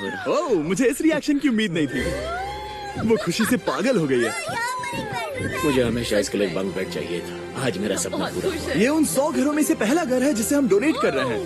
हो रहा। ओह, मुझे इस रिएक्शन की उम्मीद नहीं थी। वो खुशी से पागल हो गई है। मुझे हमेशा इसके लिए बंक बेड चाहिए था। आज मेरा सपना पूरा हुआ। ये उन 100 घरों में से पहला घर है जिसे हम डोनेट कर रहे हैं।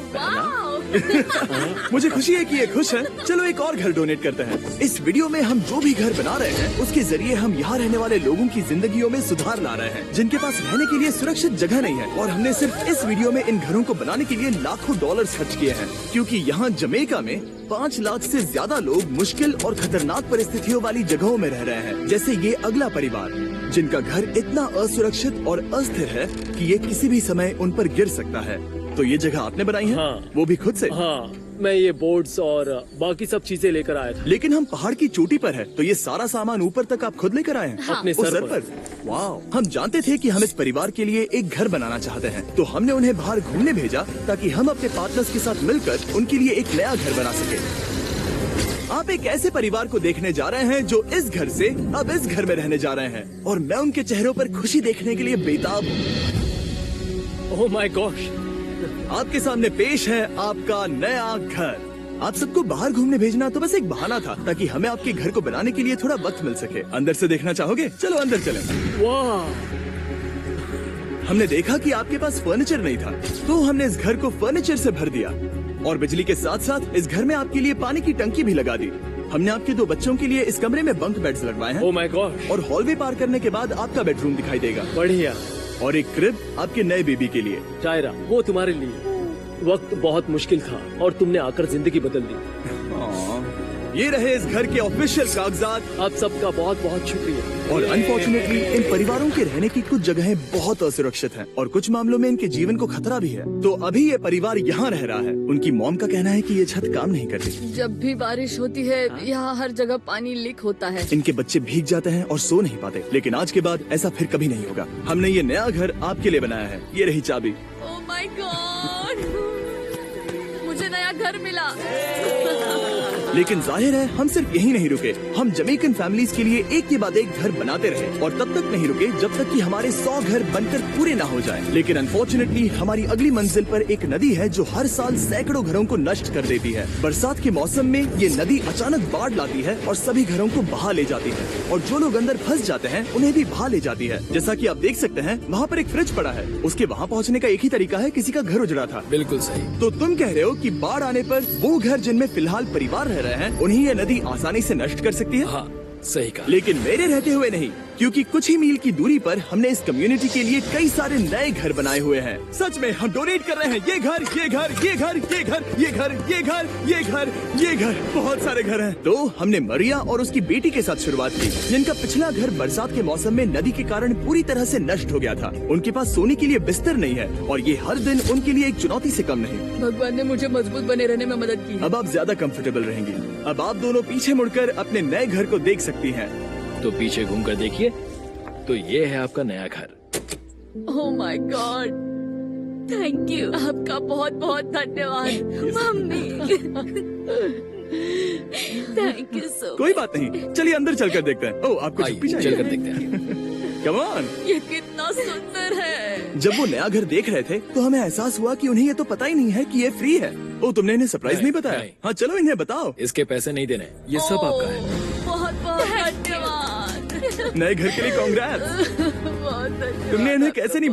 मुझे खुशी है कि ये खुश है। चलो एक और घर डोनेट करते हैं। इस वीडियो में हम जो भी घर बना रहे हैं उसके जरिए हम यहाँ रहने वाले लोगों की जिंदगियों में सुधार ला रहे हैं, जिनके पास रहने के लिए सुरक्षित जगह नहीं है। और हमने सिर्फ इस वीडियो में इन घरों को बनाने के लिए लाखों डॉलर्स खर्च किए हैं, क्योंकि यहाँ जमैका में 5 लाख से ज्यादा लोग मुश्किल और खतरनाक परिस्थितियों वाली जगहों में रह रहे हैं। जैसे ये अगला परिवार, जिनका घर इतना असुरक्षित और अस्थिर है कि ये किसी भी समय उन पर गिर सकता है। तो ये जगह आपने बनाई है? हाँ। वो भी खुद से? हाँ, मैं ये बोर्ड्स और बाकी सब चीजें लेकर आया था। लेकिन हम पहाड़ की चोटी पर है, तो ये सारा सामान ऊपर तक आप खुद लेकर आए हैं? हाँ। अपने उस सर पर। वाह! हम जानते थे कि हम इस परिवार के लिए एक घर बनाना चाहते हैं, तो हमने उन्हें बाहर घूमने भेजा ताकि हम अपने पार्टनर्स के साथ मिलकर उनके लिए एक नया घर बना सके। आप एक ऐसे परिवार को देखने जा रहे हैं जो इस घर से अब इस घर में रहने जा रहे हैं, और मैं उनके चेहरों पर खुशी देखने के लिए बेताब हूँ। Oh my gosh! आपके सामने पेश है आपका नया घर। आप सबको बाहर घूमने भेजना तो बस एक बहाना था, ताकि हमें आपके घर को बनाने के लिए थोड़ा वक्त मिल सके। अंदर से देखना चाहोगे? चलो अंदर चलें। वाह! हमने देखा कि आपके पास फर्नीचर नहीं था, तो हमने इस घर को फर्नीचर से भर दिया, और बिजली के साथ साथ इस घर में आपके लिए पानी की टंकी भी लगा दी। हमने आपके 2 बच्चों के लिए इस कमरे में बंक बेड्स लगवाए हैं। Oh my gosh! और हॉलवे पार करने के बाद आपका बेडरूम दिखाई देगा, बढ़िया। और एक क्रिब आपके नए बेबी के लिए। टायरा, वो तुम्हारे लिए। वक्त बहुत मुश्किल था और तुमने आकर जिंदगी बदल दी। ये रहे इस घर के ऑफिशियल कागजात। आप सबका बहुत बहुत शुक्रिया। और अनफॉर्चुनेटली इन परिवारों के रहने की कुछ जगहें बहुत असुरक्षित हैं, और कुछ मामलों में इनके जीवन को खतरा भी है। तो अभी ये परिवार यहाँ रह रहा है। उनकी मॉम का कहना है कि ये छत काम नहीं करती। जब भी बारिश होती है यहाँ हर जगह पानी लीक होता है। इनके बच्चे भीग जाते हैं और सो नहीं पाते, लेकिन आज के बाद ऐसा फिर कभी नहीं होगा। हमने ये नया घर आपके लिए बनाया है। ये रही चाबी। Oh my God! मुझे नया घर मिला। लेकिन जाहिर है हम सिर्फ यही नहीं रुके। हम जमैकन फैमिलीज के लिए एक के बाद एक घर बनाते रहे, और तब तक नहीं रुके जब तक कि हमारे 100 घर बनकर पूरे ना हो जाएं। लेकिन अनफॉर्चुनेटली हमारी अगली मंजिल पर एक नदी है जो हर साल सैकड़ों घरों को नष्ट कर देती है। बरसात के मौसम में ये नदी अचानक बाढ़ लाती है और सभी घरों को बहा ले जाती है, और जो लोग अंदर फंस जाते हैं उन्हें भी बहा ले जाती है। जैसा कि आप देख सकते हैं, वहाँ पर एक फ्रिज पड़ा है। उसके वहाँ पहुँचने का एक ही तरीका है, किसी का घर उजड़ा था। बिल्कुल सही। तो तुम कह रहे हो कि बाढ़ आने पर वो घर जिनमें फिलहाल परिवार रह रहे हैं, उन्हें ये नदी आसानी से नष्ट कर सकती है? हाँ, सही कहा। लेकिन मेरे रहते हुए नहीं, क्योंकि कुछ ही मील की दूरी पर हमने इस कम्युनिटी के लिए कई सारे नए घर बनाए हुए हैं। सच में हम डोनेट कर रहे हैं। ये घर, ये घर, ये घर, ये घर, ये घर, ये घर, ये घर, ये घर, बहुत सारे घर हैं। तो हमने मरिया और उसकी बेटी के साथ शुरुआत की, जिनका पिछला घर बरसात के मौसम में नदी के कारण पूरी तरह से नष्ट हो गया था। उनके पास सोने के लिए बिस्तर नहीं है, और ये हर दिन उनके लिए एक चुनौती से कम नहीं। भगवान ने मुझे मजबूत बने रहने में मदद की है। अब आप ज्यादा कंफर्टेबल रहेंगी। अब आप दोनों पीछे मुड़कर अपने नए घर को देख सकती हैं। तो पीछे घूमकर देखिए, तो ये है आपका नया घर। Oh my God! Thank you. आपका बहुत बहुत धन्यवाद मम्मी। Thank you so. कोई बात नहीं, चलिए अंदर चलकर देखते हैं। ओह, आपको छुट्टी चाहिए? चलकर देखते हैं। Come on. ये कितना सुंदर है। जब वो नया घर देख रहे थे तो हमें एहसास हुआ कि उन्हें ये तो पता ही नहीं है कि ये फ्री है। ओ, तुमने इन्हें सरप्राइज नहीं बताया? नहीं। हाँ, चलो इन्हें बताओ। इसके पैसे नहीं देने, ये सब आपका है। बहुत बहुत धन्यवाद। नए घर के लिए कांग्रेट्स। बहुत धन्यवाद। तुमने इन्हें कैसे नहीं